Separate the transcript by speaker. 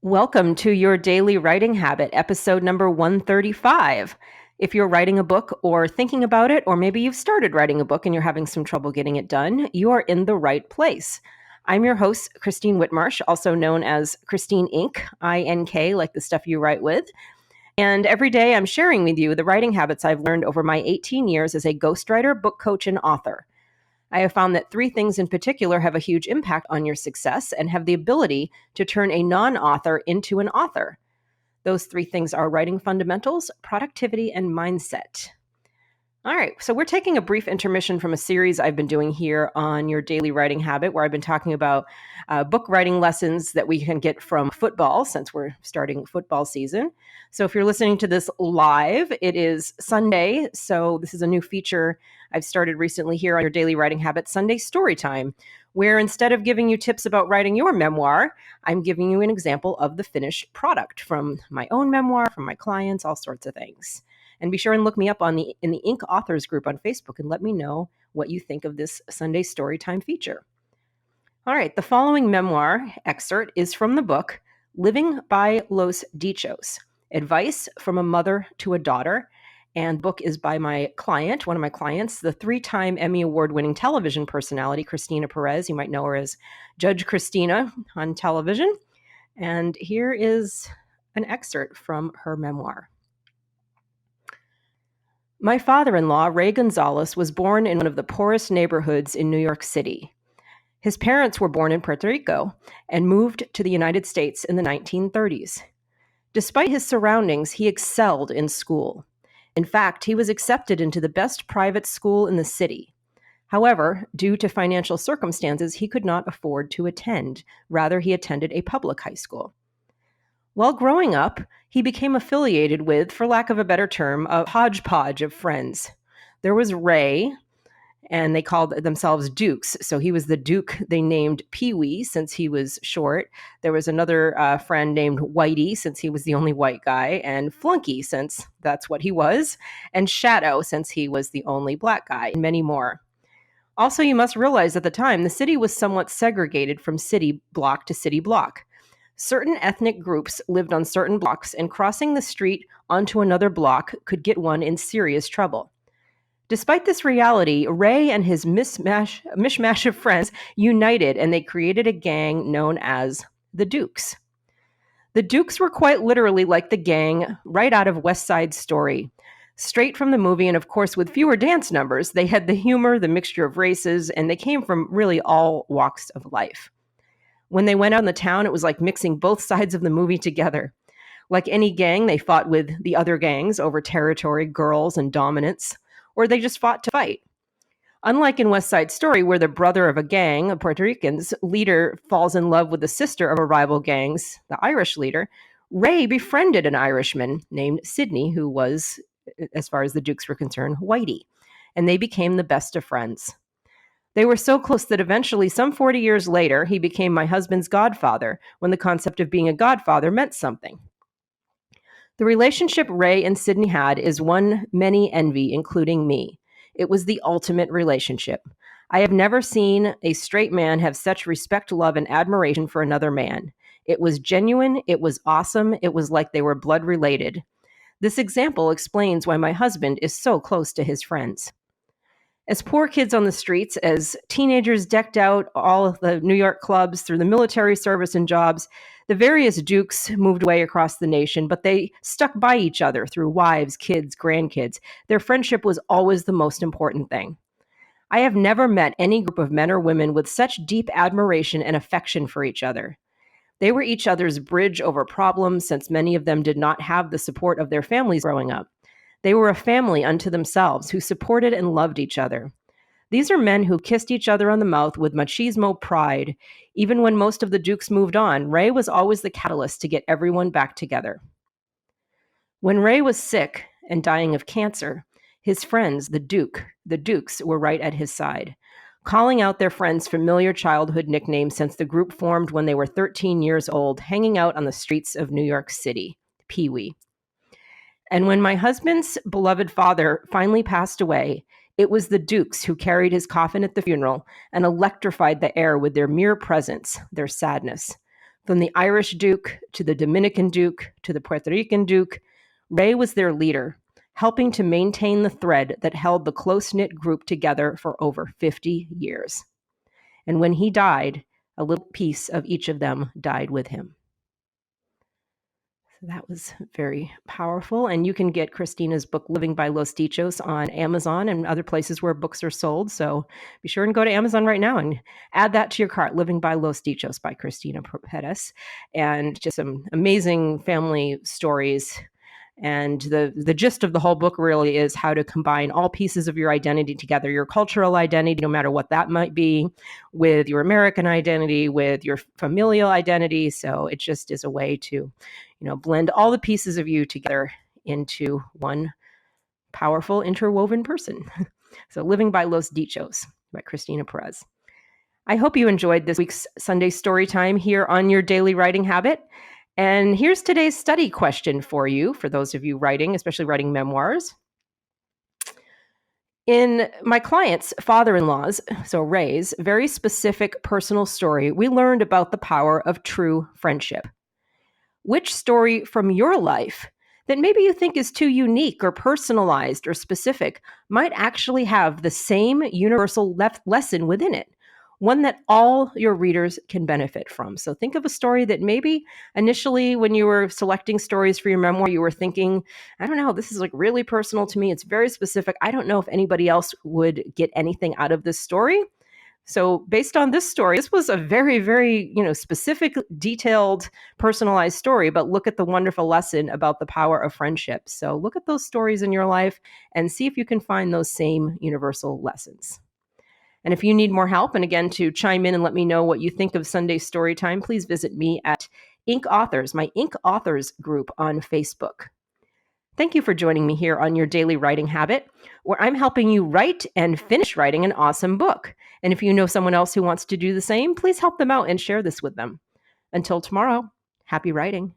Speaker 1: Welcome to your daily writing habit, episode number 135. If you're writing a book or thinking about it, or maybe you've started writing a book and you're having some trouble getting it done, you are in the right place. I'm your host, Christine Whitmarsh, also known as Christine Inc., I-N-K, like the stuff you write with. And every day I'm sharing with you the writing habits I've learned over my 18 years as a ghostwriter, book coach, and author. I have found that three things in particular have a huge impact on your success and have the ability to turn a non-author into an author. Those three things are writing fundamentals, productivity, and mindset. All right, so we're taking a brief intermission from a series I've been doing here on Your Daily Writing Habit, where I've been talking about book writing lessons that we can get from football, since we're starting football season. So if you're listening to this live, it is Sunday, so this is a new feature I've started recently here on Your Daily Writing Habit, Sunday Story Time, where instead of giving you tips about writing your memoir, I'm giving you an example of the finished product from my own memoir, from my clients, all sorts of things. And be sure and look me up in the Inc. Authors group on Facebook and let me know what you think of this Sunday Storytime feature. All right, the following memoir excerpt is from the book Living by Los Dichos, Advice from a Mother to a Daughter. And the book is by my client, one of my clients, the 3-time Emmy Award-winning television personality, Christina Perez. You might know her as Judge Christina on television. And here is an excerpt from her memoir. My father-in-law, Ray Gonzalez, was born in one of the poorest neighborhoods in New York City. His parents were born in Puerto Rico and moved to the United States in the 1930s. Despite his surroundings, he excelled in school. In fact, he was accepted into the best private school in the city. However, due to financial circumstances, he could not afford to attend. Rather, he attended a public high school. While growing up, he became affiliated with, for lack of a better term, a hodgepodge of friends. There was Ray, and they called themselves Dukes. So he was the Duke they named Pee-wee since he was short. There was another friend named Whitey since he was the only white guy, and Flunky since that's what he was, and Shadow since he was the only black guy, and many more. Also, you must realize at the time, the city was somewhat segregated from city block to city block. Certain ethnic groups lived on certain blocks, and crossing the street onto another block could get one in serious trouble. Despite this reality, Ray and his mishmash of friends united, and they created a gang known as the Dukes. The Dukes were quite literally like the gang right out of West Side Story. Straight from the movie, and of course with fewer dance numbers, they had the humor, the mixture of races, and they came from really all walks of life. When they went out in the town, it was like mixing both sides of the movie together. Like any gang, they fought with the other gangs over territory, girls, and dominance, or they just fought to fight. Unlike in West Side Story, where the brother of a gang of Puerto Ricans leader falls in love with the sister of a rival gang's, the Irish leader, Ray befriended an Irishman named Sidney, who was, as far as the Dukes were concerned, Whitey, and they became the best of friends. They were so close that eventually, some 40 years later, he became my husband's godfather, when the concept of being a godfather meant something. The relationship Ray and Sidney had is one many envy, including me. It was the ultimate relationship. I have never seen a straight man have such respect, love, and admiration for another man. It was genuine, it was awesome, it was like they were blood related. This example explains why my husband is so close to his friends. As poor kids on the streets, as teenagers decked out all of the New York clubs through the military service and jobs, the various Dukes moved away across the nation, but they stuck by each other through wives, kids, grandkids. Their friendship was always the most important thing. I have never met any group of men or women with such deep admiration and affection for each other. They were each other's bridge over problems, since many of them did not have the support of their families growing up. They were a family unto themselves who supported and loved each other. These are men who kissed each other on the mouth with machismo pride. Even when most of the Dukes moved on, Ray was always the catalyst to get everyone back together. When Ray was sick and dying of cancer, his friends, the Dukes, were right at his side, calling out their friends' familiar childhood nicknames since the group formed when they were 13 years old, hanging out on the streets of New York City, Pee-wee. And when my husband's beloved father finally passed away, it was the Dukes who carried his coffin at the funeral and electrified the air with their mere presence, their sadness. From the Irish Duke to the Dominican Duke to the Puerto Rican Duke, Ray was their leader, helping to maintain the thread that held the close-knit group together for over 50 years. And when he died, a little piece of each of them died with him. So that was very powerful. And you can get Christina's book, Living by Los Dichos, on Amazon and other places where books are sold. So be sure and go to Amazon right now and add that to your cart, Living by Los Dichos by Christina Perez. And just some amazing family stories. And the gist of the whole book really is how to combine all pieces of your identity together, your cultural identity, no matter what that might be, with your American identity, with your familial identity. So it just is a way to, blend all the pieces of you together into one powerful, interwoven person. So Living by Los Dichos by Christina Perez. I hope you enjoyed this week's Sunday story time here on Your Daily Writing Habit. And here's today's study question for you, for those of you writing, especially writing memoirs. In my client's father-in-law's, so Ray's, very specific personal story, we learned about the power of true friendship. Which story from your life that maybe you think is too unique or personalized or specific might actually have the same universal lesson within it? One that all your readers can benefit from. So think of a story that maybe initially when you were selecting stories for your memoir, you were thinking, I don't know, this is like really personal to me. It's very specific. I don't know if anybody else would get anything out of this story. So based on this story, this was a very, very, specific, detailed, personalized story, but look at the wonderful lesson about the power of friendship. So look at those stories in your life and see if you can find those same universal lessons. And if you need more help, and again, to chime in and let me know what you think of Sunday Storytime, please visit me at Ink Authors, my Ink Authors group on Facebook. Thank you for joining me here on Your Daily Writing Habit, where I'm helping you write and finish writing an awesome book. And if you know someone else who wants to do the same, please help them out and share this with them. Until tomorrow, happy writing.